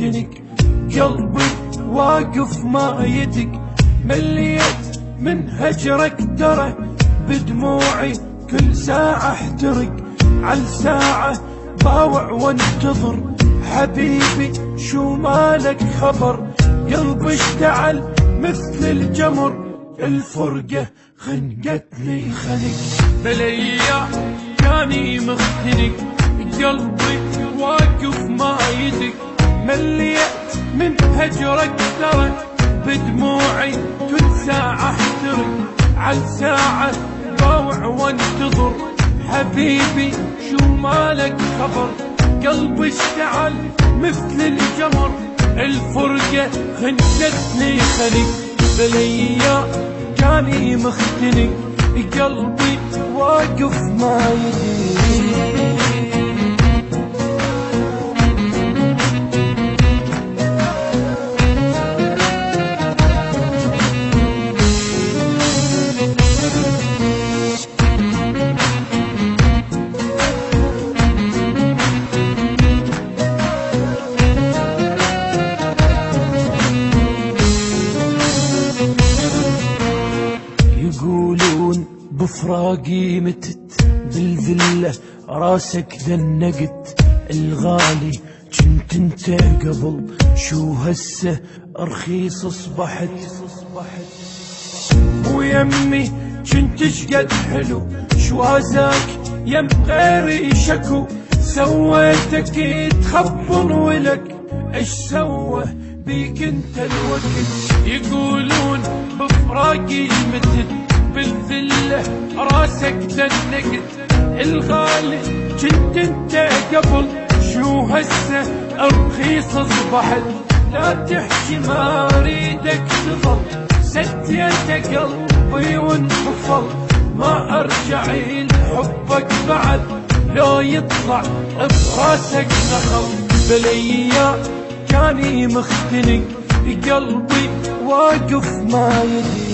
مختنق، قلبي واقف ما يدق، مليت من هجرك ترى بدموعي كل ساعة احترق، عالساعة باوع وانتظر حبيبي شو مالك خبر، قلبي اشتعل مثل الجمر، الفرقة خنقتني خنق، بليا كاني مختنق، قلبي واقف ما يدق، مليت من هجرك ترى بدموعي كل ساعة احترق، عالساعة باوع وانتظر حبيبي شو مالك خبر، قلبي اشتعل مثل الجمر، الفرقة خنقتني خنق، بليا كاني مختنق، قلبي واقف ما يدق. يقولون بفراقي متت بالذلة راسك ذنقت، الغالي جنت انت قبل شو هسه رخيص اصبحت، ويمي جنت شقد حلو شو هزاك يم غيري شكو، سويتك تخبن ولك ايش سوى بيك انت الوقت، يقولون بفراقي متت بالذلة راسك دنقت، الغالي جنت انت قبل شو هسه رخيص اصبحت، لا تحكي ما اريدك تظل، سديت قلبي وانفصل، ما ارجع لحبك بعد لو يطلع براسك نخل، بليا كاني مختنق، قلبي واقف ما يدري.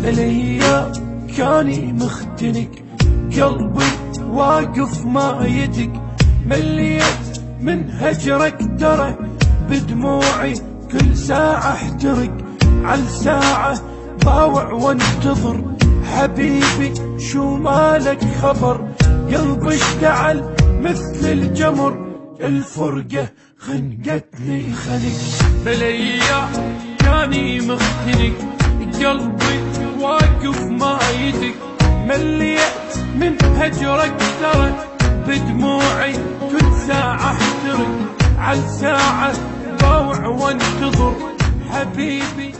بليا كاني مختنق، قلبي واقف ما يدق، مليت من هجرك ترى بدموعي كل ساعة احترق، عالساعة باوع وانتظر حبيبي شو مالك خبر، قلبي اشتعل مثل الجمر، الفرقة خنقتني خنق، بليا كاني مختنق، قلبي واقف ما يدق، مليت من هجرك ترى بدموعي كل ساعة احترق، عالساعة باوع وانتظر حبيبي